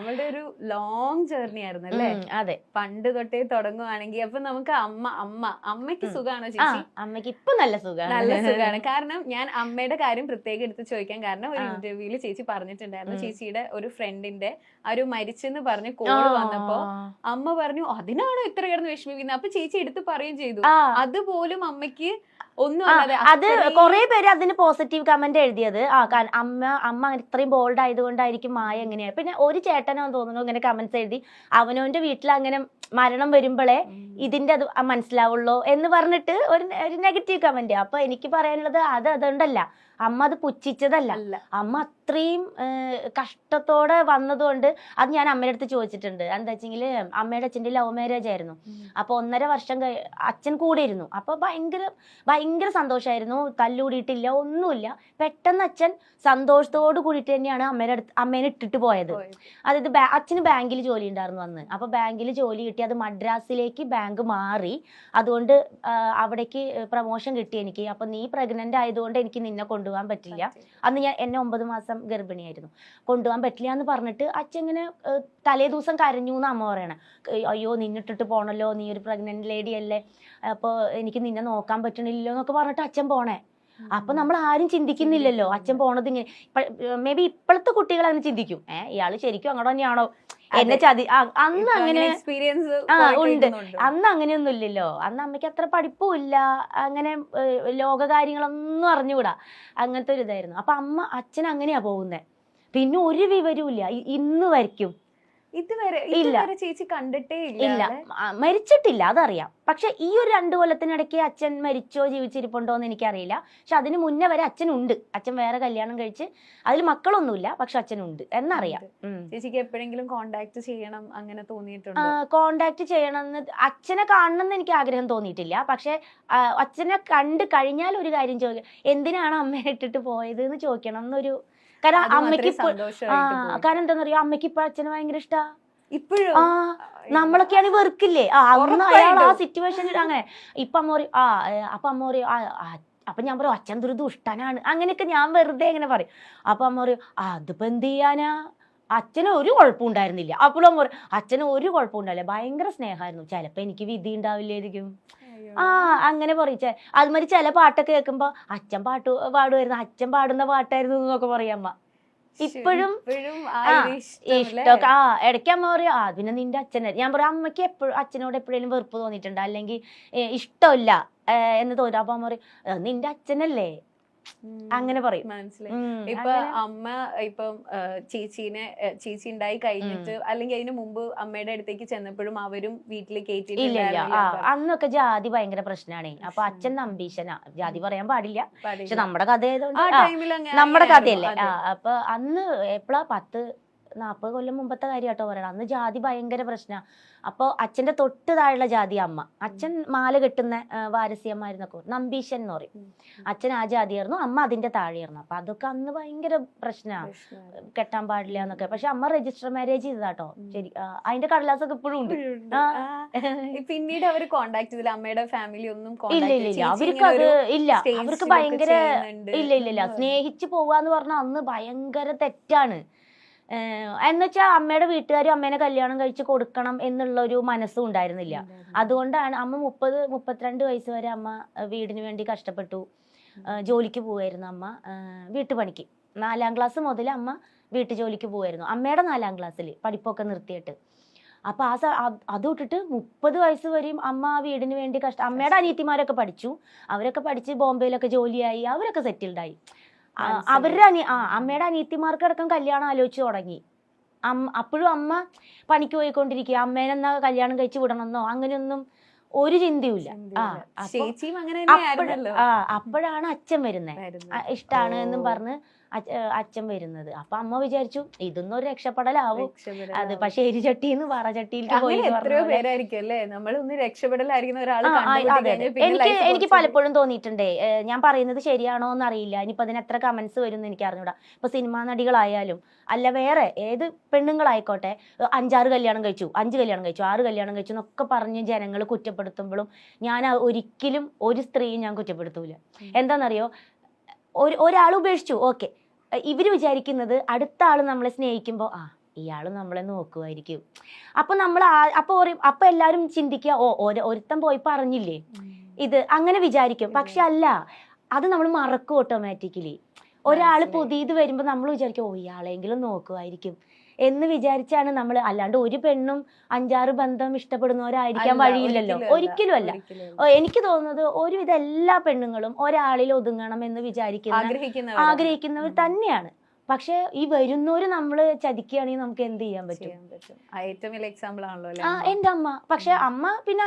നമ്മളുടെ ഒരു long journey ആയിരുന്നു അല്ലേ? അതെ, പണ്ട് തൊട്ടേ തുടങ്ങുവാണെങ്കിൽ അപ്പൊ നമുക്ക് അമ്മയ്ക്ക് സുഖാണോ ചേച്ചി? അമ്മയ്ക്ക് ഇപ്പൊ നല്ല സുഖമാണ്. നല്ല സുഖമാണ്. കാരണം ഞാൻ അമ്മയുടെ കാര്യം പ്രത്യേകം എടുത്ത് ചോദിക്കാൻ കാരണം ഒരു ഇന്റർവ്യൂല് ചേച്ചി പറഞ്ഞിട്ടുണ്ടായിരുന്നു ചേച്ചിയുടെ ഒരു ഫ്രണ്ടിന്റെ ഒരു മരിച്ചെന്ന് പറഞ്ഞ് കോള് വന്നപ്പോ അമ്മ പറഞ്ഞു അതിനാണോ ഇത്ര കിടന്ന് വിഷമിക്കുന്നത്? അപ്പൊ ചേച്ചി എടുത്ത് പറയുകയും ചെയ്തു അതുപോലും അമ്മയ്ക്ക് ഒന്നും അത് കുറെ പേര് അതിന് പോസിറ്റീവ് കമന്റ് എഴുതിയത്. അമ്മ ഇത്രയും ബോൾഡ് ആയതുകൊണ്ടായിരിക്കും മായ എങ്ങനെയാണ്. പിന്നെ ഒരു ചേട്ടനോ തോന്നുന്നു ഇങ്ങനെ കമന്റ്സ് എഴുതി അവനവന്റെ വീട്ടിൽ അങ്ങനെ മരണം വരുമ്പോഴേ ഇതിന്റെ അത് മനസ്സിലാവുള്ളൂ എന്ന് പറഞ്ഞിട്ട് ഒരു നെഗറ്റീവ് കമന്റ്. അപ്പൊ എനിക്ക് പറയാനുള്ളത് അതുകൊണ്ടല്ല, അമ്മ അത് പുച്ഛിച്ചതല്ല. അമ്മ അത്രയും കഷ്ടത്തോടെ വന്നതുകൊണ്ട് അത് ഞാൻ അമ്മയുടെ അടുത്ത് ചോദിച്ചിട്ടുണ്ട്. എന്താ വെച്ചെങ്കിൽ അമ്മയുടെ അച്ഛൻ്റെ ലവ് മാരേജ് ആയിരുന്നു. അപ്പൊ 1.5 വർഷം അച്ഛൻ കൂടെ ഇരുന്നു. അപ്പൊ ഭയങ്കര സന്തോഷമായിരുന്നു, തല്ലൂടിയിട്ടില്ല, ഒന്നുമില്ല. പെട്ടെന്ന് അച്ഛൻ സന്തോഷത്തോട് കൂടിയിട്ട് തന്നെയാണ് അമ്മേനെ ഇട്ടിട്ട് പോയത്. അതായത് അച്ഛന് ബാങ്കിൽ ജോലി ഉണ്ടായിരുന്നു അന്ന്. അപ്പൊ ബാങ്കിൽ ജോലി കിട്ടി, അത് മദ്രാസിലേക്ക് ബാങ്ക് മാറി. അതുകൊണ്ട് അവിടേക്ക് പ്രമോഷൻ കിട്ടി എനിക്ക്. അപ്പൊ നീ പ്രഗ്നന്റ് ആയതുകൊണ്ട് എനിക്ക് നിന്നെ കൊണ്ടുപോകാൻ പറ്റില്ല. അന്ന് എന്നെ 9 മാസം ഗർഭിണിയായിരുന്നു. കൊണ്ടുപോകാൻ പറ്റില്ല എന്ന് പറഞ്ഞിട്ട് അച്ഛൻ ഇങ്ങനെ തലേ ദിവസം കരഞ്ഞു എന്ന് അമ്മ പറയണേ. അയ്യോ നിന്നിട്ടിട്ട് പോണല്ലോ, നീ ഒരു പ്രഗ്നന്റ് ലേഡി അല്ലേ, അപ്പോൾ എനിക്ക് നിന്നെ നോക്കാൻ പറ്റണില്ലല്ലോ എന്നൊക്കെ പറഞ്ഞിട്ട് അച്ഛൻ പോണേ. അപ്പൊ നമ്മൾ ആരും ചിന്തിക്കുന്നില്ലല്ലോ അച്ഛൻ പോണത് ഇങ്ങനെ. മേ ബി ഇപ്പോഴത്തെ കുട്ടികൾ അങ്ങനെ ചിന്തിക്കും, ഇയാള് ശരിക്കും അങ്ങോട്ട് തന്നെയാണോ എന്നെ ചതി. അന്ന് അങ്ങനെ എക്സ്പീരിയൻസ് ഉണ്ട്. അന്ന് അങ്ങനെയൊന്നും ഇല്ലല്ലോ. അന്ന് അമ്മയ്ക്ക് അത്ര പഠിപ്പും ഇല്ല, അങ്ങനെ ലോക കാര്യങ്ങളൊന്നും അറിഞ്ഞുകൂടാ. അങ്ങനത്തെ ഒരു ഇതായിരുന്നു. അപ്പൊ അച്ഛൻ അങ്ങനെയാ പോകുന്നത്. പിന്നെ ഒരു വിവരവും ഇല്ല ഇന്ന് വരയ്ക്കും. ഇതുവരെ ചേച്ചി കണ്ടിട്ടേ ഇല്ല. മരിച്ചിട്ടില്ല, അതറിയാം. പക്ഷെ ഈ ഒരു 2 കൊല്ലത്തിനിടയ്ക്ക് അച്ഛൻ മരിച്ചോ ജീവിച്ചിരിപ്പുണ്ടോ എന്ന് എനിക്കറിയില്ല. പക്ഷെ അതിന് മുന്നേ വരെ അച്ഛനുണ്ട്. അച്ഛൻ വേറെ കല്യാണം കഴിച്ച് അതിൽ മക്കളൊന്നുമില്ല, പക്ഷെ അച്ഛനുണ്ട് എന്നറിയാം. ചേച്ചിക്ക് എപ്പോഴെങ്കിലും കോണ്ടാക്ട് ചെയ്യണം അങ്ങനെ തോന്നിയിട്ടുണ്ടോ? കോണ്ടാക്ട് ചെയ്യണമെന്ന്, അച്ഛനെ കാണണം എന്ന് എനിക്ക് ആഗ്രഹം തോന്നിയിട്ടില്ല. പക്ഷെ അച്ഛനെ കണ്ടു കഴിഞ്ഞാൽ ഒരു കാര്യം ചോദിക്കാം, എന്തിനാണ് അമ്മയെ ഇട്ടിട്ട് പോയത് എന്ന് ചോദിക്കണം എന്നൊരു. കാരണം അമ്മയ്ക്ക് കാരണം എന്താന്ന് പറയാ, അമ്മയ്ക്ക് ഇപ്പൊ അച്ഛന് ഭയങ്കര ഇഷ്ടാ ഇപ്പോഴും. നമ്മളൊക്കെയാണ് വെറുക്കില്ലേ അന്ന് അയാൾ ആ സിറ്റുവേഷനിൽ അങ്ങനെ. ഇപ്പൊ അമ്മ പറയും അപ്പൊ അമ്മ പറയും അപ്പൊ ഞാൻ പറയും അച്ഛൻ ഒരു ദുഷ്ടനാണ്, അങ്ങനെയൊക്കെ ഞാൻ വെറുതെ എങ്ങനെ പറയും. അപ്പൊ അമ്മ പറയും അതിപ്പോ എന്ത് ചെയ്യാനാ, അച്ഛന് ഒരു കുഴപ്പം ഉണ്ടായിരുന്നില്ല. അപ്പോഴും അമ്മ പറയും അച്ഛന് ഒരു കുഴപ്പം ഉണ്ടാവില്ല, ഭയങ്കര സ്നേഹമായിരുന്നു, ചിലപ്പോ എനിക്ക് വിധി ഉണ്ടാവില്ലായിരിക്കും. അങ്ങനെ പറയിച്ചേ. അതുമാതിരി ചില പാട്ടൊക്കെ കേൾക്കുമ്പോ അച്ഛൻ പാടുമായിരുന്നു, അച്ഛൻ പാടുന്ന പാട്ടായിരുന്നു എന്നൊക്കെ പറയും അമ്മ. ഇപ്പോഴും ഇഷ്ടമൊക്കെ ഇടയ്ക്ക് അമ്മ പറയും പിന്നെ നിന്റെ അച്ഛനെ. ഞാൻ പറയാം അമ്മയ്ക്ക് എപ്പോഴും അച്ഛനോട് എപ്പോഴേലും വെറുപ്പ് തോന്നിയിട്ടുണ്ട്, അല്ലെങ്കിൽ ഇഷ്ടമില്ല എന്ന് തോന്നുന്നു. അപ്പൊ അമ്മ പറയും നിന്റെ അച്ഛനല്ലേ, അങ്ങനെ പറയും. മനസ്സിലായി. ഇപ്പൊ അമ്മ ഇപ്പം ചേച്ചി ഉണ്ടായി കഴിഞ്ഞിട്ട് അല്ലെങ്കിൽ അതിന് മുമ്പ് അമ്മയുടെ അടുത്തേക്ക് ചെന്നപ്പോഴും അവരും വീട്ടിൽ കേട്ടിട്ടില്ല. അന്നൊക്കെ ജാതി ഭയങ്കര പ്രശ്നമാണേ. അപ്പൊ അച്ഛൻ അംബീഷനാ, ജാതി പറയാൻ പാടില്ല, പക്ഷെ നമ്മുടെ കഥ നമ്മുടെ കഥയല്ലേ. അപ്പൊ അന്ന് എപ്പോഴാ 40 കൊല്ലം മുമ്പത്തെ കാര്യം കേട്ടോ പറയണം. അന്ന് ജാതി ഭയങ്കര പ്രശ്നമാണ്. അപ്പോൾ അച്ഛൻ്റെ തൊട്ട് താഴെയുള്ള ജാതി അമ്മ. അച്ഛൻ മാല കെട്ടുന്ന വാരസ്യന്മാരെന്നൊക്കെ നമ്പീശൻ എന്ന് പറയും. അച്ഛൻ ആ ജാതിയായിരുന്നു, അമ്മ അതിന്റെ താഴെയായിരുന്നു. അപ്പൊ അതൊക്കെ അന്ന് ഭയങ്കര പ്രശ്നമാണ്, കെട്ടാൻ പാടില്ല എന്നൊക്കെ. പക്ഷെ അമ്മ രജിസ്റ്റർ മാരേജ് ചെയ്തതാട്ടോ. ശരി, അതിന്റെ കടലാസൊക്കെ ഇപ്പോഴും ഉണ്ട്. പിന്നീട് അവർ കോണ്ടാക്ട് ചെയ്തില്ല, അമ്മയുടെ ഫാമിലി ഒന്നും ഇല്ല. അവർക്ക് അത് ഇല്ല, അവർക്ക് ഭയങ്കര ഇല്ല. സ്നേഹിച്ചു പോവാന്ന് പറഞ്ഞാൽ അന്ന് ഭയങ്കര തെറ്റാണ്. എന്നുവെച്ചാൽ അമ്മയുടെ വീട്ടുകാരും അമ്മേനെ കല്യാണം കഴിച്ച് കൊടുക്കണം എന്നുള്ള ഒരു മനസ്സും ഉണ്ടായിരുന്നില്ല. അതുകൊണ്ടാണ് അമ്മ 30-32 വയസ്സ് വരെ അമ്മ വീടിന് വേണ്ടി കഷ്ടപ്പെട്ടു. ജോലിക്ക് പോവായിരുന്നു അമ്മ, വീട്ടുപണിക്ക്. 4ാം ക്ലാസ് മുതൽ അമ്മ വീട്ടു ജോലിക്ക് പോവായിരുന്നു, അമ്മയുടെ 4ാം ക്ലാസ്സിൽ പഠിപ്പൊക്കെ നിർത്തിയിട്ട്. അപ്പൊ അത് വിട്ടിട്ട് 30 വയസ്സ് വരെയും അമ്മ വീടിന് വേണ്ടി അമ്മയുടെ അനിയത്തിമാരൊക്കെ പഠിച്ചു, അവരൊക്കെ പഠിച്ച് ബോംബെയിലൊക്കെ ജോലിയായി, അവരൊക്കെ സെറ്റിൽഡായി. അവരുടെ അമ്മയുടെ അനിയത്തിമാർക്കടക്കം കല്യാണം ആലോചിച്ച് തുടങ്ങി. അപ്പോഴും അമ്മ പണിക്ക് പോയിക്കൊണ്ടിരിക്കുക, അമ്മേനെന്നാ കല്യാണം കഴിച്ചു വിടണമെന്നോ അങ്ങനെയൊന്നും ഒരു ചിന്തയുമില്ല. അപ്പോഴാണ് അച്ഛൻ വരുന്നത്, ഇഷ്ടാണ് എന്നും പറഞ്ഞ് അച്ഛൻ വരുന്നത്. അപ്പൊ അമ്മ വിചാരിച്ചു ഇതൊന്നും ഒരു രക്ഷപ്പെടലാവും. അത് പക്ഷെ എരിചട്ടിന്ന് വറചട്ടിയിലേക്ക് പോയി. എനിക്ക് പലപ്പോഴും തോന്നിയിട്ടുണ്ടേ, ഞാൻ പറയുന്നത് ശരിയാണോ എന്ന് അറിയില്ല, ഇനിയിപ്പോ അതിന് എത്ര കമന്റ്സ് വരും എന്ന് എനിക്ക് അറിഞ്ഞൂടാ. ഇപ്പൊ സിനിമാ നടികളായാലും അല്ല വേറെ ഏത് പെണ്ണുങ്ങളായിക്കോട്ടെ, 5-6 കല്യാണം കഴിച്ചു, 5 കല്യാണം കഴിച്ചു, 6 കല്യാണം കഴിച്ചു എന്നൊക്കെ പറഞ്ഞ് ജനങ്ങൾ കുറ്റപ്പെടുത്തുമ്പോഴും ഞാൻ ഒരിക്കലും ഒരു സ്ത്രീയും ഞാൻ കുറ്റപ്പെടുത്തൂല. എന്താണെന്നറിയോ, ഒരാൾ ഉപേക്ഷിച്ചു, ഓക്കെ, ഇവര് വിചാരിക്കുന്നത് അടുത്ത ആള് നമ്മളെ സ്നേഹിക്കുമ്പോൾ ഇയാള് നമ്മളെ നോക്കുമായിരിക്കും. അപ്പൊ നമ്മൾ അപ്പൊ എല്ലാരും ചിന്തിക്കുക, ഒരുത്തൻ പോയി പറഞ്ഞില്ലേ ഇത്, അങ്ങനെ വിചാരിക്കും. പക്ഷെ അല്ല, അത് നമ്മൾ മറക്കും ഓട്ടോമാറ്റിക്കലി. ഒരാള് പുതിയത് വരുമ്പോ നമ്മൾ വിചാരിക്കും, ഇയാളെങ്കിലും നോക്കുമായിരിക്കും എന്ന് വിചാരിച്ചാണ് നമ്മൾ. അല്ലാണ്ട് ഒരു പെണ്ണും 5-6 ബന്ധം ഇഷ്ടപ്പെടുന്നവരായിരിക്കാൻ വഴിയില്ലല്ലോ, ഒരിക്കലും അല്ല. എനിക്ക് തോന്നുന്നത് ഒരുവിധ എല്ലാ പെണ്ണുങ്ങളും ഒരാളിൽ ഒതുങ്ങണം എന്ന് ആഗ്രഹിക്കുന്നവർ തന്നെയാണ്. പക്ഷെ ഈ വരുന്നവര് നമ്മള് ചതിക്കുകയാണെങ്കിൽ നമുക്ക് എന്ത് ചെയ്യാൻ പറ്റും? ഏറ്റവും വലിയ എക്സാമ്പിൾ ആണല്ലോ എന്റെ അമ്മ. പക്ഷെ അമ്മ പിന്നെ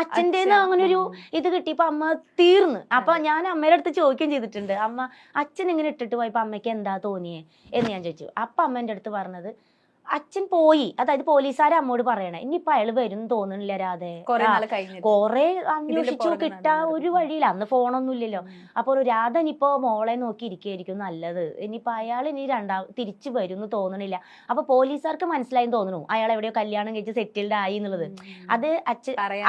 അച്ഛൻ്റെ അങ്ങനെ ഒരു ഇത് കിട്ടിയപ്പോ അമ്മ തീർന്ന്. അപ്പൊ ഞാൻ അമ്മയുടെ അടുത്ത് ചോദിക്കുകയും ചെയ്തിട്ടുണ്ട്, അമ്മ അച്ഛൻ ഇങ്ങനെ ഇട്ടിട്ട് പോയപ്പോ അമ്മയ്ക്ക് എന്താ തോന്നിയേ എന്ന് ഞാൻ ചോദിച്ചു. അപ്പൊ അമ്മ എന്റെ അടുത്ത് പറഞ്ഞത്, അച്ഛൻ പോയി, അതായത് പോലീസുകാരെ അമ്മോട് പറയണേ, ഇനിയിപ്പൊ അയാള് വരും തോന്നുന്നില്ല രാധേ, കൊറേ അന്വേഷിച്ചു കിട്ടാ ഒരു വഴിയില്ല, അന്ന് ഫോണൊന്നും ഇല്ലല്ലോ. അപ്പൊ രാധ ഇനിയിപ്പോ മോളെ നോക്കി ഇരിക്കുകയായിരിക്കും നല്ലത്, ഇനിയിപ്പൊ അയാൾ ഇനി തിരിച്ചു വരും എന്ന് തോന്നണില്ല. അപ്പൊ പോലീസുകാർക്ക് മനസ്സിലായി തോന്നുന്നു അയാൾ എവിടെയോ കല്യാണം കഴിച്ച് സെറ്റിൽഡ് ആയി എന്നുള്ളത്. അത്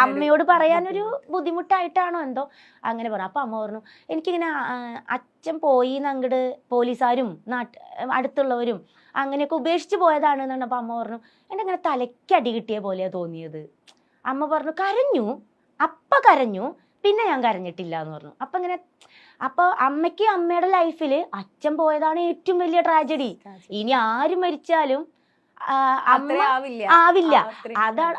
അമ്മയോട് പറയാനൊരു ബുദ്ധിമുട്ടായിട്ടാണോ എന്തോ അങ്ങനെ പറഞ്ഞു. അപ്പൊ അമ്മ പറഞ്ഞു, എനിക്കിങ്ങനെ അച്ഛൻ പോയി അങ്ങട് പോലീസുകാരും അടുത്തുള്ളവരും അങ്ങനെയൊക്കെ ഉപേക്ഷിച്ച് പോയതാണ് എന്നാണ്. അപ്പൊ അമ്മ പറഞ്ഞു, എന്നെ അങ്ങനെ തലയ്ക്ക് അടി കിട്ടിയ പോലെയാ തോന്നിയത്. അമ്മ പറഞ്ഞു, കരഞ്ഞു, കരഞ്ഞു, പിന്നെ ഞാൻ കരഞ്ഞിട്ടില്ല എന്ന് പറഞ്ഞു. അപ്പൊ അമ്മയ്ക്ക് അമ്മയുടെ ലൈഫില് അച്ഛൻ പോയതാണ് ഏറ്റവും വലിയ ട്രാജഡി. ഇനി ആര് മരിച്ചാലും ആവില്ല.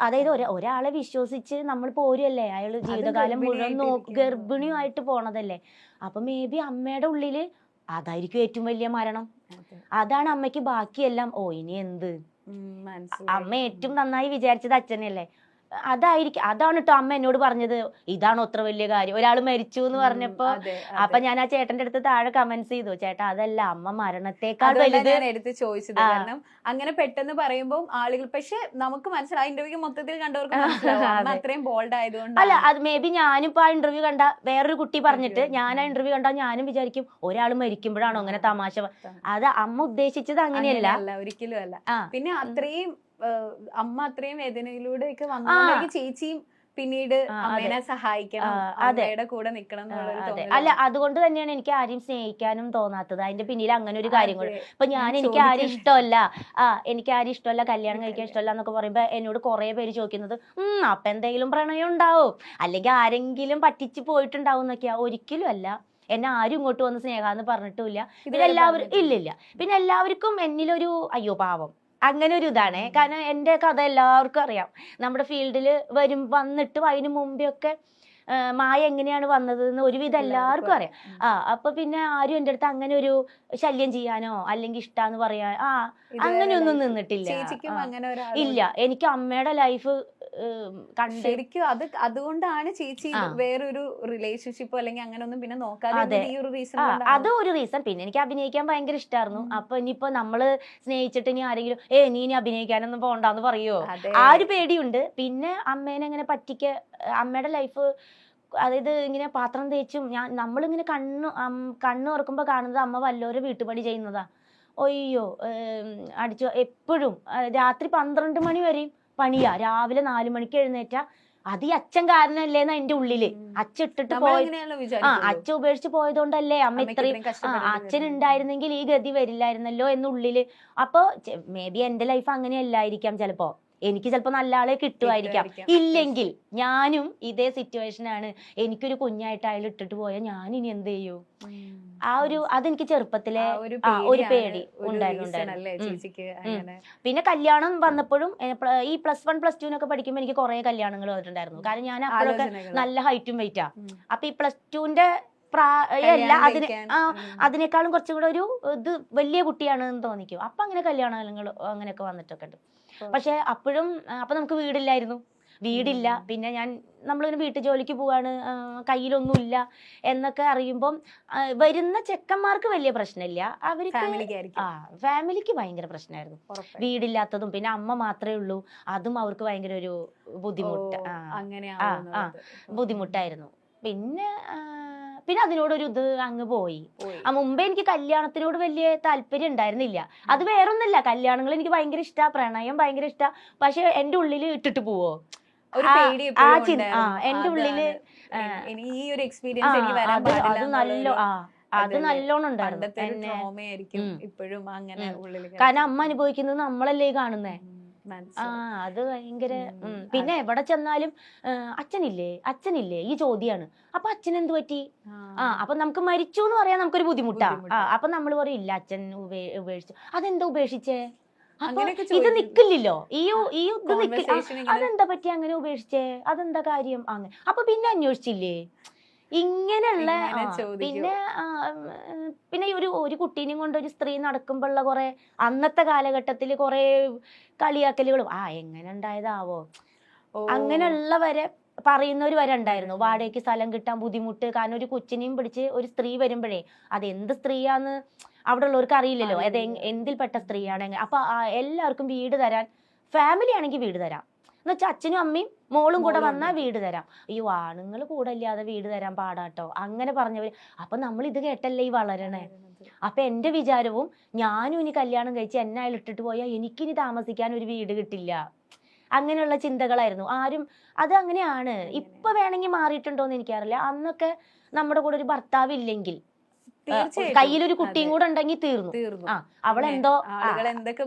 അതായത് ഒരാളെ വിശ്വസിച്ച് നമ്മൾ പോരല്ലേ, അയാള് ജീവിതകാലം മുഴുവൻ ഗർഭിണിയായിട്ട് പോണതല്ലേ. അപ്പൊ മേ ബി അമ്മയുടെ ഉള്ളില് അതായിരിക്കും ഏറ്റവും വലിയ മരണം. അതാണ് അമ്മയ്ക്ക് ബാക്കിയെല്ലാം ഇനി എന്ത്. അമ്മ ഏറ്റവും നന്നായി വിചാരിച്ചത് അച്ഛനല്ലേ. അതാണ് കേട്ടോ അമ്മ എന്നോട് പറഞ്ഞത്, ഇതാണോ അത്ര വലിയ കാര്യം, ഒരാൾ മരിച്ചു എന്ന് പറഞ്ഞപ്പോ. അപ്പൊ ഞാൻ ആ ചേട്ടന്റെ അടുത്ത് താഴെ കമന്റ്സ് ചെയ്തു, ചേട്ടാ അതല്ല, അമ്മ മരണത്തെക്കാൾ വലുത് എടുത്ത് ചോദിച്ചത്. കാരണം അങ്ങനെ പെട്ടെന്ന് പറയുമ്പോൾ ആളുകൾ, പക്ഷെ നമുക്ക് മനസ്സിലായി, ഇന്റർവ്യൂ മൊത്തത്തിൽ കണ്ടവർക്ക് മനസ്സിലാവും അത്രയും ബോൾഡ് ആയതുകൊണ്ട്. അല്ല, അത് മേ ബി ഞാനിപ്പോ ആ ഇന്റർവ്യൂ കണ്ട വേറൊരു കുട്ടി പറഞ്ഞിട്ട് ഞാൻ ആ ഇന്റർവ്യൂ കണ്ടാൽ ഞാനും വിചാരിക്കും ഒരാൾ മരിക്കുമ്പോഴാണോ അങ്ങനെ തമാശ. അത് അമ്മ ഉദ്ദേശിച്ചത് അങ്ങനെയല്ല, ഒരിക്കലും അല്ല. പിന്നെ അത്രയും അമ്മ അത്രയും വേദനയിലൂടെ ഒക്കെ വന്നു, ചേച്ചിയും പിന്നീട് അമ്മേനെ സഹായിക്കണം, അമ്മയുടെ കൂടെ നിക്കണം. അല്ല, അതുകൊണ്ട് തന്നെയാണ് എനിക്ക് ആരെയും സ്നേഹിക്കാനും തോന്നാത്തത്. അതിന്റെ പിന്നിൽ അങ്ങനെ ഒരു കാര്യം കൂടെ. ഇപ്പൊ എനിക്ക് ആരും ഇഷ്ടമല്ല, കല്യാണം കഴിക്കാൻ ഇഷ്ടമല്ല എന്നൊക്കെ പറയുമ്പോ എന്നോട് കുറെ പേര് ചോദിക്കുന്നത്, അപ്പൊ എന്തെങ്കിലും പ്രണയം ഉണ്ടാവും, അല്ലെങ്കിൽ ആരെങ്കിലും പറ്റിച്ച് പോയിട്ടുണ്ടാവും എന്നൊക്കെയാ. ഒരിക്കലും അല്ല. എന്നെ ആരും ഇങ്ങോട്ട് വന്ന് സ്നേഹാന്ന് പറഞ്ഞിട്ടുമില്ല. പിന്നെ എല്ലാവരും ഇല്ലില്ല. പിന്നെ എല്ലാവർക്കും എന്നിലൊരു അയ്യോ പാവം അങ്ങനെ ഒരു ഇതാണ്. കാരണം എൻ്റെ കഥ എല്ലാവർക്കും അറിയാം. നമ്മുടെ ഫീൽഡിൽ വന്നിട്ട് അതിന് മുമ്പേ ഒക്കെ മായ എങ്ങനെയാണ് വന്നത് എന്ന് ഒരുവിധം എല്ലാവർക്കും അറിയാം. അപ്പൊ പിന്നെ ആരും എൻ്റെ അടുത്ത് അങ്ങനെ ഒരു ശല്യം ചെയ്യാനോ അല്ലെങ്കിൽ ഇഷ്ടാന്ന് പറയാ അങ്ങനെയൊന്നും നിന്നിട്ടില്ല. ഇല്ല, എനിക്ക് അമ്മയുടെ ലൈഫ് ശരിക്കും അതുകൊണ്ടാണ് ചേച്ചി വേറൊരു റിലേഷൻഷിപ്പോ അല്ലെങ്കിൽ അങ്ങനെ ഒന്നും പിന്നെ നോക്കാതെ ഈ ഒരു റീസൺ. അത് ഒരു റീസൺ. പിന്നെ എനിക്ക് അഭിനയിക്കാൻ ഭയങ്കര ഇഷ്ടമായിരുന്നു. അപ്പൊ ഇനിയിപ്പോ നമ്മള് സ്നേഹിച്ചിട്ട് ഇനി ആരെങ്കിലും നീ ഇനി അഭിനയിക്കാനൊന്നും പോണ്ടെന്ന് പറയോ, ആ ഒരു പേടിയുണ്ട്. പിന്നെ അമ്മേനെ ഇങ്ങനെ അമ്മയുടെ ലൈഫ്, അതായത് ഇങ്ങനെ പാത്രം തേച്ചും നമ്മളിങ്ങനെ കണ്ണ് തുറക്കുമ്പോ കാണുന്നത് അമ്മ വല്ലോരും വീട്ടുപണി ചെയ്യുന്നതാ. ഒയ്യോ, അടിച്ചു എപ്പോഴും രാത്രി 12 മണി വരെയും പണിയാ. രാവിലെ 4 മണിക്ക് എഴുന്നേറ്റ അത് ഈ അച്ഛൻ കാരണല്ലേന്നാ എന്റെ ഉള്ളില്. അച്ഛൻ ഇട്ടിട്ട് അച്ഛൻ ഉപേക്ഷിച്ച് പോയതുകൊണ്ടല്ലേ അമ്മ ഇത്രയും. അച്ഛൻ ഉണ്ടായിരുന്നെങ്കിൽ ഈ ഗതി വരില്ലായിരുന്നല്ലോ എന്നുള്ളില്. അപ്പൊ മേ ബി എന്റെ ലൈഫ് അങ്ങനെ അല്ലായിരിക്കാം. ചിലപ്പോ എനിക്ക് ചിലപ്പോ നല്ല ആളെ കിട്ടുമായിരിക്കാം. ഇല്ലെങ്കിൽ ഞാനും ഇതേ സിറ്റുവേഷനാണ്. എനിക്കൊരു കുഞ്ഞായിട്ട് അയാൾ ഇട്ടിട്ട് പോയാൽ ഞാൻ ഇനി എന്ത് ചെയ്യൂ? അതെനിക്ക് ചെറുപ്പത്തിലെ ഒരു പേടി ഉണ്ടായിരുന്നു. പിന്നെ കല്യാണം വന്നപ്പോഴും ഈ +1 +2 പഠിക്കുമ്പോൾ എനിക്ക് കുറെ കല്യാണങ്ങൾ വന്നിട്ടുണ്ടായിരുന്നു. കാരണം ഞാൻ അപ്പോഴൊക്കെ നല്ല ഹൈറ്റും വെയിറ്റാ. അപ്പൊ ഈ +2ന്റെ അതിനേക്കാളും കുറച്ചും കൂടെ ഒരു ഇത് വലിയ കുട്ടിയാണെന്ന് തോന്നിക്കും. അപ്പൊ അങ്ങനെ കല്യാണങ്ങൾ അങ്ങനെയൊക്കെ വന്നിട്ടൊക്കെ ഉണ്ട്. പക്ഷെ അപ്പൊ നമുക്ക് വീടില്ല. പിന്നെ നമ്മളിങ്ങനെ വീട്ടു ജോലിക്ക് പോവാണ്, കയ്യിലൊന്നുമില്ല എന്നൊക്കെ അറിയുമ്പം വരുന്ന ചെക്കന്മാർക്ക് വലിയ പ്രശ്നമില്ല. ഫാമിലിക്ക് ഭയങ്കര പ്രശ്നമായിരുന്നു. വീടില്ലാത്തതും പിന്നെ അമ്മ മാത്രമേ ഉള്ളൂ, അതും അവർക്ക് ഭയങ്കര ഒരു ബുദ്ധിമുട്ടായിരുന്നു. പിന്നെ അതിനോടൊരു ഇത് അങ്ങ് പോയി. മുമ്പേ എനിക്ക് കല്യാണത്തിനോട് വലിയ താല്പര്യം ഉണ്ടായിരുന്നില്ല. അത് വേറൊന്നുമില്ല, കല്യാണങ്ങൾ എനിക്ക് ഭയങ്കര ഇഷ്ടാ, പ്രണയം ഭയങ്കര ഇഷ്ടാ. പക്ഷെ എന്റെ ഉള്ളില് ഇട്ടിട്ട് പോവോ എന്റെ ഉള്ളില് ഈ ഒരു എക്സ്പീരിയൻസ് അത് നല്ല അത് നല്ലോണം ഉണ്ടായിരുന്നു പണ്ടത്തെ ഒരു ട്രോമയായിരിക്കും ഇപ്പോഴും അങ്ങനെ ഉള്ളിൽ കാരണം അമ്മ അനുഭവിക്കുന്നത് നമ്മളല്ലേ കാണുന്നേ. മനസ്സിലായി. അത് ഭയങ്കര പിന്നെ എവിടെ ചെന്നാലും അച്ഛനില്ലേ ഈ ചോദ്യാണ്. അപ്പൊ അച്ഛൻ എന്ത് പറ്റി? അപ്പൊ നമുക്ക് മരിച്ചു എന്ന് പറയാൻ നമുക്കൊരു ബുദ്ധിമുട്ടാ. അപ്പൊ നമ്മൾ പറയും ഇല്ല അച്ഛൻ ഉപേക്ഷിച്ചു. അതെന്താ ഉപേക്ഷിച്ചേ? അപ്പൊ ഇത് നിക്കില്ലല്ലോ, ഈ ഇത് അതെന്താ പറ്റി അങ്ങനെ ഉപേക്ഷിച്ചേ, അതെന്താ കാര്യം അങ്ങനെ. അപ്പൊ പിന്നെ അന്വേഷിച്ചില്ലേ ഇങ്ങനെയുള്ള. പിന്നെ ഒരു കുട്ടീനെയും കൊണ്ട് ഒരു സ്ത്രീ നടക്കുമ്പോഴുള്ള കുറെ അന്നത്തെ കാലഘട്ടത്തിൽ കുറെ കളിയാക്കലുകളും എങ്ങനെ ഉണ്ടായതാവോ അങ്ങനെയുള്ള വരെ പറയുന്നവര് വരെ ഉണ്ടായിരുന്നു. വാടകയ്ക്ക് സ്ഥലം കിട്ടാൻ ബുദ്ധിമുട്ട്, കാരണം ഒരു കൊച്ചിനെയും പിടിച്ച് ഒരു സ്ത്രീ വരുമ്പോഴേ അത് എന്ത് സ്ത്രീയാന്ന് അവിടെ ഉള്ളവർക്ക് അറിയില്ലല്ലോ, അത് എന്തിൽപ്പെട്ട സ്ത്രീയാണ്. അപ്പൊ എല്ലാവർക്കും വീട് തരാൻ, ഫാമിലി ആണെങ്കിൽ വീട് തരാം എന്നുവെച്ചാൽ അച്ഛനും അമ്മയും മോളും കൂടെ വന്നാൽ വീട് തരാം. അയ്യോ ആണുങ്ങൾ കൂടെ ഇല്ലാതെ വീട് തരാൻ പാടാട്ടോ അങ്ങനെ പറഞ്ഞവര്. അപ്പൊ നമ്മൾ ഇത് കേട്ടല്ലേ ഈ വളരണേ. അപ്പൊ എന്റെ വിചാരവും ഞാനും ഇനി കല്യാണം കഴിച്ച് എന്നെ അയാൾ ഇട്ടിട്ട് പോയാൽ എനിക്കിനി താമസിക്കാൻ ഒരു വീട് കിട്ടില്ല, അങ്ങനെയുള്ള ചിന്തകളായിരുന്നു. ആരും അത് അങ്ങനെയാണ്. ഇപ്പൊ വേണമെങ്കിൽ മാറിയിട്ടുണ്ടോന്ന് എനിക്കറിയില്ല. അന്നൊക്കെ നമ്മുടെ കൂടെ ഒരു ഭർത്താവ് ഇല്ലെങ്കിൽ, കയ്യിലൊരു കുട്ടിയും കൂടെ ഉണ്ടെങ്കിൽ തീർന്നു. അവളെന്തോ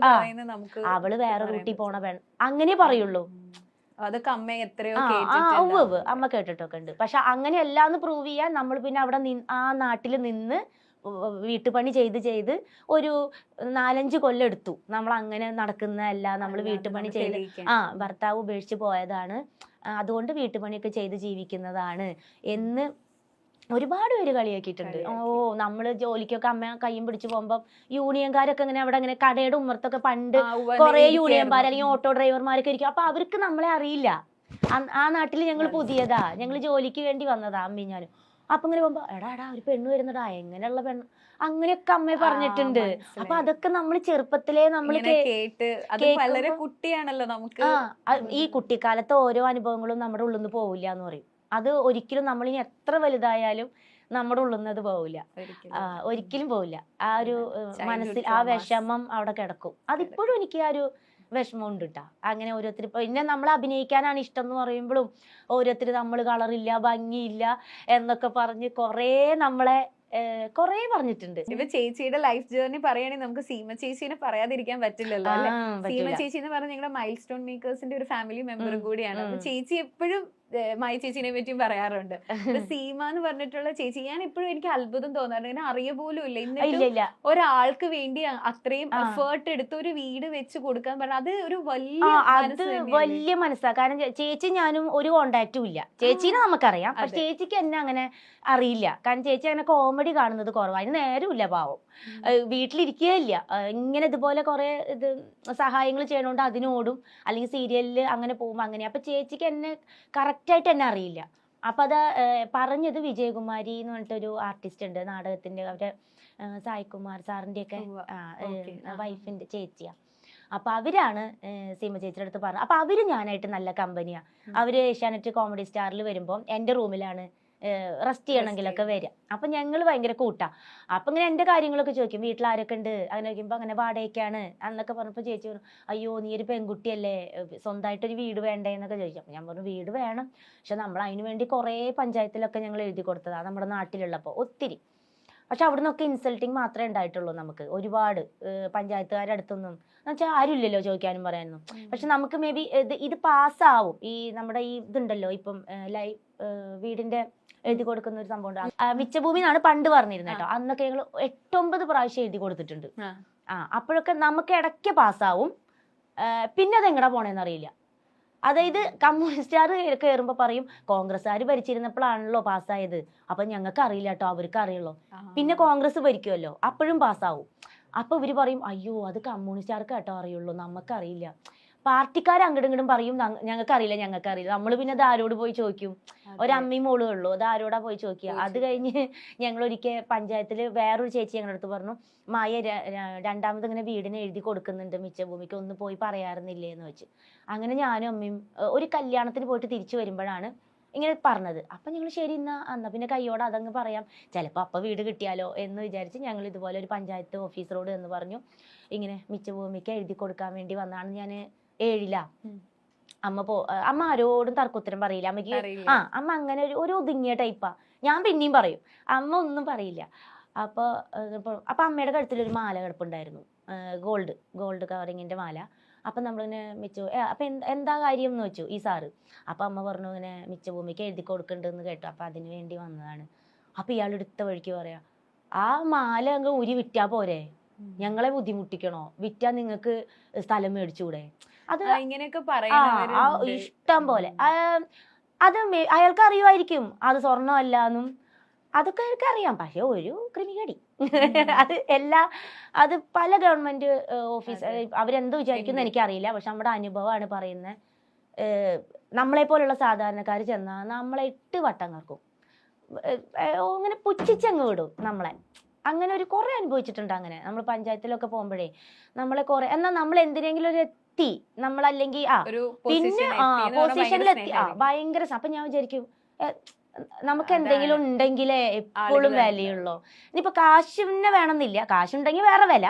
അവള് വേറെ റൂട്ടിൽ പോണ വേണം അങ്ങനെ പറയുള്ളൂ. അതൊക്കെ അമ്മ എത്രയോ അമ്മ കേട്ടിട്ടൊക്കെ ഉണ്ട്. പക്ഷെ അങ്ങനെയല്ലാന്ന് പ്രൂവ് ചെയ്യാൻ നമ്മൾ പിന്നെ അവിടെ ആ നാട്ടില് നിന്ന് വീട്ടുപണി ചെയ്ത് ഒരു 4-5 കൊല്ലം എടുത്തു. നമ്മൾ അങ്ങനെ നടക്കുന്നതല്ല, നമ്മൾ വീട്ടുപണി ചെയ്ത് ഭർത്താവ് ഉപേക്ഷിച്ച് പോയതാണ്, അതുകൊണ്ട് വീട്ടുപണിയൊക്കെ ചെയ്ത് ജീവിക്കുന്നതാണ് എന്ന് ഒരുപാട് പേര് കളിയാക്കിയിട്ടുണ്ട്. നമ്മള് ജോലിക്കൊക്കെ അമ്മ കയ്യും പിടിച്ചു പോകുമ്പോ യൂണിയൻകാരൊക്കെ ഇങ്ങനെ അവിടെ ഇങ്ങനെ കടയുടെ ഉമ്മർത്തൊക്കെ പണ്ട് കുറെ യൂണിയൻമാർ അല്ലെങ്കിൽ ഓട്ടോ ഡ്രൈവർമാരൊക്കെ ഇരിക്കും. അപ്പൊ അവർക്ക് നമ്മളെ അറിയില്ല. ആ നാട്ടിൽ ഞങ്ങൾ പുതിയതാ, ഞങ്ങൾ ജോലിക്ക് വേണ്ടി വന്നതാ അമ്മയും ഞാനും. അപ്പൊ ഇങ്ങനെ പോകുമ്പോ എടാ ഒരു പെണ്ണ് വരുന്നടാ, എങ്ങനെയുള്ള പെണ്ണ്, അങ്ങനെയൊക്കെ അമ്മ പറഞ്ഞിട്ടുണ്ട്. അപ്പൊ അതൊക്കെ നമ്മൾ ചെറുപ്പത്തിലേ നമ്മൾ കേട്ട് വളരെ കുട്ടിയാണല്ലോ നമുക്ക്. ഈ കുട്ടിക്കാലത്തെ ഓരോ അനുഭവങ്ങളും നമ്മുടെ ഉള്ളിൽ നിന്ന് പോവില്ല എന്ന് പറയും. അത് ഒരിക്കലും നമ്മളിനി എത്ര വലുതായാലും നമ്മുടെ ഉള്ളിൽ അത് പോവില്ല, ഒരിക്കലും പോവില്ല. ആ ഒരു മനസ്സിൽ ആ വിഷമം അവിടെ കിടക്കും. അതിപ്പോഴും എനിക്ക് ആ ഒരു വിഷമം ഉണ്ട് കേട്ടാ. അങ്ങനെ ഓരോരുത്തർ പിന്നെ നമ്മൾ അഭിനയിക്കാനാണ് ഇഷ്ടം എന്ന് പറയുമ്പോഴും ഓരോരുത്തർ നമ്മൾ കളറില്ല ഭംഗിയില്ല എന്നൊക്കെ പറഞ്ഞ് കൊറേ നമ്മളെ കൊറേ പറഞ്ഞിട്ടുണ്ട്. ഇപ്പൊ ചേച്ചിയുടെ ലൈഫ് ജേർണി പറയുകയാണെങ്കിൽ നമുക്ക് സീമ ചേച്ചിനെ പറയാതിരിക്കാൻ പറ്റില്ലല്ലോ അല്ലെ. സീമ ചേച്ചി എന്ന് പറഞ്ഞ ഞങ്ങളുടെ മൈൽ സ്റ്റോൺ മേക്കേഴ്സിന്റെ ഒരു ഫാമിലി മെമ്പറും കൂടിയാണ്. അപ്പൊ ചേച്ചി എപ്പോഴും മായ ചേച്ചിനെ പറ്റിയും പറയാറുണ്ട്. സീമ എന്ന് പറഞ്ഞിട്ടുള്ള ചേച്ചി ഞാൻ എപ്പോഴും എനിക്ക് അത്ഭുതം തോന്നാറുണ്ട്. ഇങ്ങനെ അറിയ പോലും ഇല്ല, ഇന്നിട്ട് ഒരാൾക്ക് വേണ്ടി അത്രയും എഫേർട്ട് എടുത്ത് ഒരു വീട് വെച്ച് കൊടുക്കാൻ പറഞ്ഞ അത് ഒരു വലിയ മനസ്സാ. കാരണം ചേച്ചി ഞാനും ഒരു കോണ്ടാക്റ്റും ഇല്ല. ചേച്ചീനെ നമുക്കറിയാം, പക്ഷെ ചേച്ചിക്ക് എന്നെ അങ്ങനെ അറിയില്ല. കാരണം ചേച്ചി അങ്ങനെ കോമഡി കാണുന്നത് കുറവാണ്, അതിന് നേരമില്ല പാവം. വീട്ടിലിരിക്കുകയില്ല, ഇങ്ങനെ ഇതുപോലെ കുറെ ഇത് സഹായങ്ങൾ ചെയ്യണോണ്ട് അതിനോടും അല്ലെങ്കിൽ സീരിയലില് അങ്ങനെ പോകുമ്പോ അങ്ങനെ. അപ്പൊ ചേച്ചിക്ക് എന്നെ കറക്റ്റായിട്ട് എന്നെ അറിയില്ല. അപ്പൊ അത് പറഞ്ഞത് വിജയകുമാരി എന്ന് പറഞ്ഞിട്ടൊരു ആർട്ടിസ്റ്റ് ഉണ്ട് നാടകത്തിന്റെ, അവരെ സായികുമാർ സാറിന്റെ ഒക്കെ വൈഫിന്റെ ചേച്ചിയാ. അപ്പൊ അവരാണ് സീമ ചേച്ചിയുടെ അടുത്ത് പറഞ്ഞത്. അപ്പൊ അവര് ഞാനായിട്ട് നല്ല കമ്പനിയാ. അവര് ഏഷ്യാനെറ്റ് കോമഡി സ്റ്റാറിൽ വരുമ്പോ എന്റെ റൂമിലാണ് റെസ്റ്റ് ചെയ്യണമെങ്കിലൊക്കെ വരിക. അപ്പൊ ഞങ്ങൾ ഭയങ്കര കൂട്ടാ. അപ്പൊ ഇങ്ങനെ എന്റെ കാര്യങ്ങളൊക്കെ ചോദിക്കും, വീട്ടിൽ ആരൊക്കെ ഉണ്ട് അങ്ങനെ ചോദിക്കുമ്പോ അങ്ങനെ വാടകയ്ക്കാണ് എന്നൊക്കെ പറഞ്ഞപ്പോ ചേച്ചി പറഞ്ഞു അയ്യോ നീ ഒരു പെൺകുട്ടിയല്ലേ, സ്വന്തമായിട്ടൊരു വീട് വേണ്ടേ എന്നൊക്കെ ചോദിച്ചു. അപ്പൊ ഞാൻ പറഞ്ഞു വീട് വേണം, പക്ഷെ നമ്മൾ അതിനു വേണ്ടി കുറെ പഞ്ചായത്തിലൊക്കെ ഞങ്ങൾ എഴുതി കൊടുത്തതാ നമ്മുടെ നാട്ടിലുള്ളപ്പോ ഒത്തിരി. പക്ഷെ അവിടെ നിന്നൊക്കെ ഇൻസൾട്ടിങ് മാത്രമേ ഉണ്ടായിട്ടുള്ളൂ നമുക്ക്. ഒരുപാട് പഞ്ചായത്തുകാരുടെ അടുത്തൊന്നും എന്ന് വെച്ചാൽ ആരും ഇല്ലല്ലോ ചോദിക്കാനും പറയാനൊന്നും. പക്ഷെ നമുക്ക് മേ ബി ഇത് പാസ്സാവും. ഈ നമ്മുടെ ഈ ഇതുണ്ടല്ലോ ഇപ്പം വീടിന്റെ എഴുതി കൊടുക്കുന്ന ഒരു സംഭവം ഉണ്ട്, മിച്ചഭൂമി എന്നാണ് പണ്ട് പറഞ്ഞിരുന്നത് കേട്ടോ. അന്നൊക്കെ ഞങ്ങൾ 8-9 പ്രാവശ്യം എഴുതി കൊടുത്തിട്ടുണ്ട്. അപ്പോഴൊക്കെ നമുക്ക് ഇടയ്ക്ക് പാസ്സാവും, പിന്നെ അത് എങ്ങടാ പോണേന്ന് അറിയില്ല. അതായത് കമ്മ്യൂണിസ്റ്റുകാർ കയറുമ്പോ പറയും കോൺഗ്രസ്സുകാർ ഭരിച്ചിരുന്നപ്പോഴാണല്ലോ പാസ്സായത്, അപ്പൊ ഞങ്ങൾക്ക് അറിയില്ല കേട്ടോ, അവർക്ക് അറിയുള്ളൂ. പിന്നെ കോൺഗ്രസ് ഭരിക്കുമല്ലോ, അപ്പോഴും പാസ്സാവും. അപ്പൊ ഇവര് പറയും അയ്യോ അത് കമ്മ്യൂണിസ്റ്റുകാർക്ക് കേട്ടോ അറിയുള്ളൂ, നമുക്കറിയില്ല. പാർട്ടിക്കാർ അങ്ങോട്ടും ഇങ്ങോട്ടും പറയും ഞങ്ങൾക്കറിയില്ല. നമ്മൾ പിന്നെ അത് ആരോട് പോയി ചോദിക്കും? ഒരമ്മയും മോളും ഉള്ളൂ, അത് ആരോടാ പോയി ചോദിക്കുക? അത് കഴിഞ്ഞ് ഞങ്ങൾ ഒരിക്കൽ പഞ്ചായത്തിൽ വേറൊരു ചേച്ചി ഞങ്ങളുടെ അടുത്ത് പറഞ്ഞു മായ രണ്ടാമത് ഇങ്ങനെ വീടിന് എഴുതി കൊടുക്കുന്നുണ്ട് മിച്ചഭൂമിക്ക്, ഒന്ന് പോയി പറയാറുന്നില്ലേ എന്ന് വെച്ച്. അങ്ങനെ ഞാനും അമ്മയും ഒരു കല്യാണത്തിന് പോയിട്ട് തിരിച്ചു വരുമ്പോഴാണ് ഇങ്ങനെ പറഞ്ഞത്. അപ്പൊ ഞങ്ങൾ ശരി എന്നാ പിന്നെ കയ്യോടെ അതങ്ങ് പറയാം, ചിലപ്പോ അപ്പൊ വീട് കിട്ടിയാലോ എന്ന് വിചാരിച്ച് ഞങ്ങൾ ഇതുപോലെ ഒരു പഞ്ചായത്ത് ഓഫീസറോട് എന്ന് പറഞ്ഞു ഇങ്ങനെ മിച്ചഭൂമിക്ക് എഴുതി കൊടുക്കാൻ വേണ്ടി വന്നാണ്. ഞാൻ 7ലാ. അമ്മ ആരോടും തർക്കുത്തരം പറയില്ല. അമ്മയ്ക്ക് അമ്മ അങ്ങനെ ഒരു ഒതുങ്ങിയ ടൈപ്പാ. ഞാൻ പിന്നെയും പറയും, അമ്മ ഒന്നും പറയില്ല. അപ്പോൾ അപ്പോൾ അമ്മയുടെ കഴുത്തിലൊരു മാല കിടപ്പുണ്ടായിരുന്നു, ഗോൾഡ് കവറിങ്ങിൻ്റെ മാല. അപ്പം നമ്മളിങ്ങനെ മിച്ചു അപ്പം എന്താ കാര്യം എന്ന് വെച്ചു ഈ സാറ്. അപ്പം അമ്മ പറഞ്ഞു ഇങ്ങനെ മിച്ചഭൂമിക്ക് എഴുതി കൊടുക്കണ്ടെന്ന് കേട്ടു, അപ്പം അതിന് വേണ്ടി വന്നതാണ്. അപ്പം ഇയാൾ എടുത്ത വഴിക്ക് പറയാ, ആ മാല അങ്ങ് ഉരി വിറ്റാ പോരെ, ഞങ്ങളെ ബുദ്ധിമുട്ടിക്കണോ, വിറ്റാ നിങ്ങൾക്ക് സ്ഥലം മേടിച്ചൂടെ? അത് ഇങ്ങനെയൊക്കെ ഇഷ്ടം പോലെ. അത് അയാൾക്ക് അറിയുമായിരിക്കും അത് സ്വർണ്ണമല്ല എന്നും, അതൊക്കെ അയാൾക്ക് അറിയാം. പക്ഷെ ഒരു ക്രിമികടി അത് പല ഗവൺമെന്റ് ഓഫീസ് അവരെന്ത് വിചാരിക്കുന്നു എനിക്കറിയില്ല. പക്ഷെ നമ്മുടെ അനുഭവമാണ് പറയുന്നത്. നമ്മളെ പോലുള്ള സാധാരണക്കാർ ചെന്നാൽ നമ്മളെ 8 വട്ടം കറക്കും, അങ്ങനെ പുച്ഛിച്ചങ്ങ് വിടും നമ്മളെ. അങ്ങനെ ഒരു കുറെ അനുഭവിച്ചിട്ടുണ്ട്. അങ്ങനെ നമ്മൾ പഞ്ചായത്തിലൊക്കെ പോകുമ്പോഴേ നമ്മളെ കുറെ, എന്നാൽ നമ്മൾ എന്തിനെങ്കിലും ഒരു എത്തി നമ്മളല്ലെങ്കിൽ പിന്നെ പൊസിഷനിലെത്തി ഭയങ്കര. അപ്പൊ ഞാൻ വിചാരിക്കും നമുക്ക് എന്തെങ്കിലും ഉണ്ടെങ്കിലേ എപ്പോഴും വിലയുള്ളൂ. ഇനിയിപ്പോ കാശിനെ വേണമെന്നില്ല, കാശുണ്ടെങ്കിൽ വേറെ വില.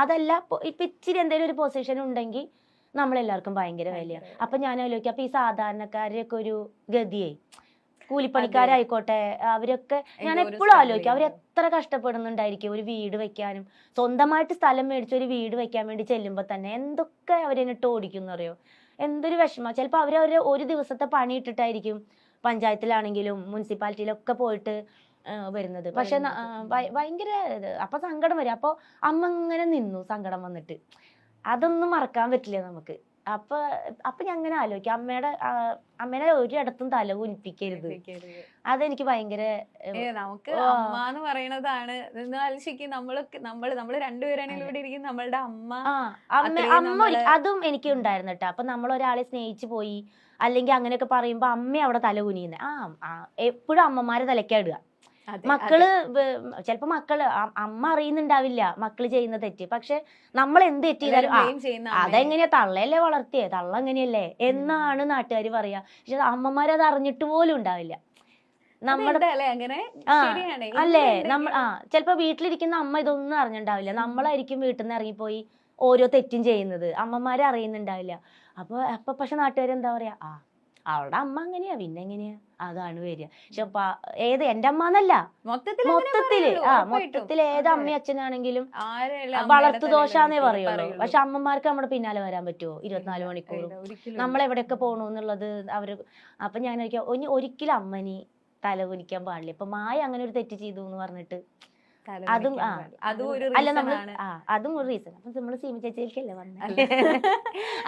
അതല്ല ഇപ്പൊ ഇച്ചിരി എന്തെങ്കിലും ഒരു പൊസിഷൻ ഉണ്ടെങ്കിൽ നമ്മളെല്ലാവർക്കും ഭയങ്കര വിലയാണ്. അപ്പൊ ഞാൻ ആലോചിക്കും, അപ്പൊ ഈ സാധാരണക്കാരെയൊക്കെ ഒരു ഗതിയെ, കൂലിപ്പണിക്കാരായിക്കോട്ടെ, അവരൊക്കെ ഞാൻ എപ്പോഴും ആലോചിക്കും അവരെത്ര കഷ്ടപ്പെടുന്നുണ്ടായിരിക്കും ഒരു വീട് വെക്കാനും. സ്വന്തമായിട്ട് സ്ഥലം മേടിച്ച് ഒരു വീട് വെക്കാൻ വേണ്ടി ചെല്ലുമ്പോ തന്നെ എന്തൊക്കെ അവരെന്നിട്ട് ഓടിക്കും അറിയോ, എന്തൊരു വിഷമം. ചിലപ്പോൾ അവരവര് ഒരു ദിവസത്തെ പണി ഇട്ടിട്ടായിരിക്കും പഞ്ചായത്തിലാണെങ്കിലും മുനിസിപ്പാലിറ്റിയിലൊക്കെ പോയിട്ട് വരുന്നത്. പക്ഷെ ഭയങ്കര അപ്പൊ സങ്കടം വരും. അപ്പൊ അമ്മ ഇങ്ങനെ നിന്നു സങ്കടം വന്നിട്ട്, അതൊന്നും മറക്കാൻ പറ്റില്ല നമുക്ക്. അപ്പൊ ഞാൻ അങ്ങനെ ആലോചിക്കും, അമ്മേനെ ഒരിടത്തും തല കുനിപ്പിക്കരുത്. അതെനിക്ക് ഭയങ്കര നമുക്ക് അമ്മ എന്ന് പറയണതാണ്. നമ്മള് രണ്ടുപേരാണെങ്കിലും ഇവിടെ ഇരിക്കും, നമ്മളുടെ അമ്മ അതും എനിക്ക് ഉണ്ടായിരുന്നു കേട്ടോ. അപ്പൊ നമ്മൾ ഒരാളെ സ്നേഹിച്ചു പോയി അല്ലെങ്കിൽ അങ്ങനെയൊക്കെ പറയുമ്പോ അമ്മ അവിടെ തല കുനിയുന്നേ. എപ്പോഴും അമ്മമാരെ തലയ്ക്കാടുക. മക്കള് ചിലപ്പോ അമ്മ അറിയുന്നുണ്ടാവില്ല മക്കള് ചെയ്യുന്ന തെറ്റ്. പക്ഷെ നമ്മൾ എന്ത് തെറ്റ് ചെയ്താലും അതെങ്ങനെയാ, തള്ളയല്ലേ വളർത്തിയേ, തള്ള എങ്ങനെയല്ലേ എന്നാണ് നാട്ടുകാർ പറയാ. പക്ഷെ അമ്മമാരത് അറിഞ്ഞിട്ട് പോലും ഉണ്ടാവില്ല. നമ്മുടെ അല്ലേ നമ്മൾ ചിലപ്പോ വീട്ടിലിരിക്കുന്ന അമ്മ ഇതൊന്നും അറിഞ്ഞിട്ടുണ്ടാവില്ല. നമ്മളായിരിക്കും വീട്ടിൽ നിന്ന് ഇറങ്ങിപ്പോയി ഓരോ തെറ്റും ചെയ്യുന്നത്, അമ്മമാരെ അറിയുന്നുണ്ടാവില്ല. അപ്പൊ പക്ഷെ നാട്ടുകാരെന്താ പറയാ, അവളുടെ അമ്മ അങ്ങനെയാ, പിന്നെ എങ്ങനെയാ, അതാണ് വരിക. പക്ഷെ എന്റെ അമ്മ എന്നല്ല, മൊത്തത്തില് ഏത് അമ്മയും അച്ഛനാണെങ്കിലും വളർത്തു ദോഷാന്നേ പറയുള്ളൂ. പക്ഷെ അമ്മമാർക്ക് നമ്മുടെ പിന്നാലെ വരാൻ പറ്റുമോ 24 മണിക്കൂറും? നമ്മളെവിടെയൊക്കെ പോകണു എന്നുള്ളത് അവര്. അപ്പൊ ഞാൻ ഒരിക്കലും അമ്മനി തല കുനിക്കാൻ പാടില്ല. ഇപ്പൊ മായ അങ്ങനെ ഒരു തെറ്റ് ചെയ്തു എന്ന് പറഞ്ഞിട്ട് അതും ഒരു റീസൺ. അപ്പൊ നമ്മള് സീമ ചേച്ചിയിലേക്കല്ലേ വന്നത്.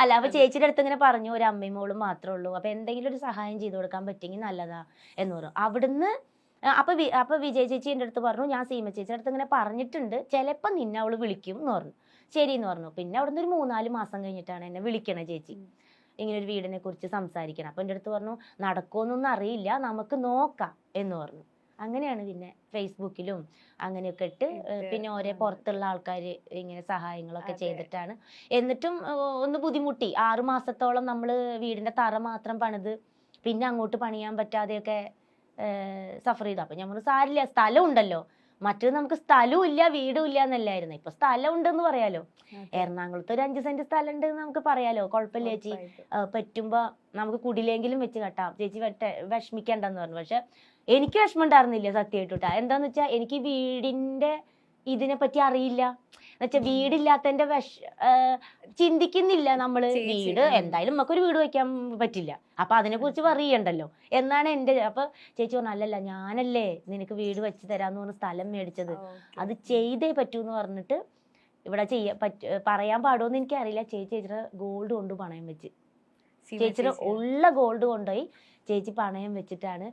അല്ല, അപ്പൊ ചേച്ചിയുടെ അടുത്ത് ഇങ്ങനെ പറഞ്ഞു ഒരു അമ്മയും മോളും മാത്രമേ ഉള്ളൂ, അപ്പൊ എന്തെങ്കിലും ഒരു സഹായം ചെയ്തു കൊടുക്കാൻ പറ്റുമെങ്കിൽ നല്ലതാ എന്ന് പറഞ്ഞു. അവിടുന്ന് അപ്പൊ വിജയ ചേച്ചി എൻ്റെ അടുത്ത് പറഞ്ഞു, ഞാൻ സീമ ചേച്ചിയുടെ അടുത്ത് ഇങ്ങനെ പറഞ്ഞിട്ടുണ്ട്, ചിലപ്പോ നിന്നെ അവള് വിളിക്കും എന്ന് പറഞ്ഞു. ശരി എന്ന് പറഞ്ഞു. പിന്നെ അവിടുന്ന് ഒരു 3-4 മാസം കഴിഞ്ഞിട്ടാണ് എന്നെ വിളിക്കണേ ചേച്ചി, ഇങ്ങനെ ഒരു വീടിനെ കുറിച്ച് സംസാരിക്കണം. അപ്പൊ എൻ്റെ അടുത്ത് പറഞ്ഞു നടക്കുമെന്നൊന്നും അറിയില്ല, നമുക്ക് നോക്കാം എന്ന് പറഞ്ഞു. അങ്ങനെയാണ് പിന്നെ ഫേസ്ബുക്കിലും അങ്ങനെയൊക്കെ ഇട്ട് പിന്നെ ഓരോ പുറത്തുള്ള ആൾക്കാർ ഇങ്ങനെ സഹായങ്ങളൊക്കെ ചെയ്തിട്ടാണ്. എന്നിട്ടും ഒന്ന് ബുദ്ധിമുട്ടി. 6 മാസത്തോളം നമ്മൾ വീടിന്റെ തറ മാത്രം പണിത് പിന്നെ അങ്ങോട്ട് പണിയാൻ പറ്റാതെയൊക്കെ സഫർ ചെയ്തു. അപ്പൊ നമ്മൾ സാരില്ല, സ്ഥലം ഉണ്ടല്ലോ. മറ്റത് നമുക്ക് സ്ഥലവും ഇല്ല വീടും ഇല്ല എന്നല്ലായിരുന്നു. ഇപ്പൊ സ്ഥലം ഉണ്ടെന്ന് പറയാലോ. എറണാകുളത്ത് ഒരു 5 സെന്റ് സ്ഥലം ഉണ്ട് നമുക്ക് പറയാലോ, കുഴപ്പമില്ല ചേച്ചി, പറ്റുമ്പോ നമുക്ക് കുടിലെങ്കിലും വെച്ച് കെട്ടാം, ചേച്ചി വിഷമിക്കണ്ടെന്ന് പറഞ്ഞു. പക്ഷെ എനിക്ക് വിഷമം ഉണ്ടായിരുന്നില്ല സത്യമായിട്ടാ. എന്താന്ന് വെച്ചാ എനിക്ക് വീടിന്റെ ഇതിനെ പറ്റി അറിയില്ല. എന്നുവെച്ചാൽ വീടില്ലാത്തതിന്റെ ചിന്തിക്കുന്നില്ല നമ്മള്. വീട് എന്തായാലും നമുക്കൊരു വീട് വെക്കാൻ പറ്റില്ല, അപ്പൊ അതിനെ കുറിച്ച് പറയണ്ടല്ലോ എന്നാണ് എന്റെ. അപ്പൊ ചേച്ചി പറഞ്ഞു അല്ലല്ല, ഞാനല്ലേ നിനക്ക് വീട് വെച്ച് തരാന്ന് പറഞ്ഞ സ്ഥലം മേടിച്ചത്, അത് ചെയ്തേ പറ്റൂന്ന് പറഞ്ഞിട്ട് ഇവിടെ പറയാൻ പാടുമെന്ന് എനിക്കറിയില്ല. ചേച്ചിയുടെ ഗോൾഡ് കൊണ്ട് പണയം വെച്ച്, ചേച്ചിയുടെ ഉള്ള ഗോൾഡ് കൊണ്ടുപോയി ചേച്ചി പണയം വെച്ചിട്ടാണ്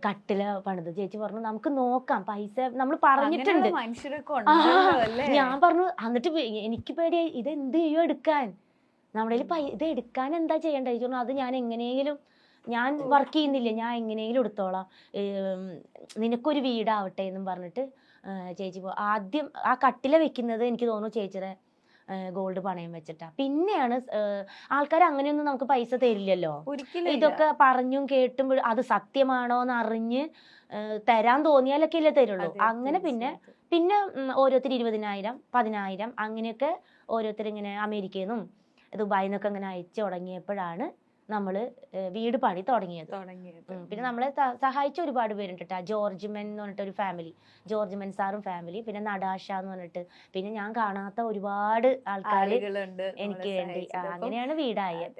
കട്ടില പണിത്. ചേച്ചി പറഞ്ഞു നമുക്ക് നോക്കാം, പൈസ നമ്മൾ പറഞ്ഞിട്ടുണ്ട്. ഞാൻ പറഞ്ഞു എന്നിട്ട് എനിക്ക് പേടിയായി, ഇത് എന്ത് ചെയ്യോ എടുക്കാൻ, നമ്മുടെ ഇത് എടുക്കാൻ എന്താ ചെയ്യണ്ട. ചേച്ചി പറഞ്ഞു അത് ഞാൻ എങ്ങനെയെങ്കിലും, ഞാൻ വർക്ക് ചെയ്യുന്നില്ല, ഞാൻ എങ്ങനെയെങ്കിലും എടുത്തോളാം, നിനക്കൊരു വീടാവട്ടെ എന്നും പറഞ്ഞിട്ട് ചേച്ചി ആദ്യം ആ കട്ടില വെക്കുന്നത് എനിക്ക് തോന്നുന്നു ചേച്ചിയുടെ ഗോൾഡ് പണയം വെച്ചിട്ടാ. പിന്നെയാണ് ആൾക്കാർ അങ്ങനെയൊന്നും നമുക്ക് പൈസ തരില്ലല്ലോ. ഇതൊക്കെ പറഞ്ഞും കേട്ടും അത് സത്യമാണോ എന്ന് അറിഞ്ഞ് തരാൻ തോന്നിയാലൊക്കെ ഇല്ലേ തരുള്ളൂ. അങ്ങനെ പിന്നെ ഓരോരുത്തർ 20,000 10,000 അങ്ങനെയൊക്കെ ഓരോരുത്തർ ഇങ്ങനെ അമേരിക്കയിൽ നിന്നും ദുബായിൽ നിന്നൊക്കെ ഇങ്ങനെ അയച്ചു തുടങ്ങിയപ്പോഴാണ് നമ്മള് വീട് പണി തുടങ്ങിയത്. തുടങ്ങിയത്. പിന്നെ നമ്മളെ സഹായിച്ച ഒരുപാട് പേരുണ്ട് കേട്ടോ. ജോർജ് മെൻ എന്ന് പറഞ്ഞിട്ട് ഒരു ഫാമിലി, ജോർജ് മെൻ സാറും ഫാമിലി, പിന്നെ നടാഷ എന്ന് പറഞ്ഞിട്ട്, പിന്നെ ഞാൻ കാണാത്ത ഒരുപാട് ആൾക്കാർ ആളുകളുണ്ട് നമ്മളെ എനിക്ക് വേണ്ടി സഹായിച്ചത്. അപ്പം അങ്ങനെയാണ് വീടായത്.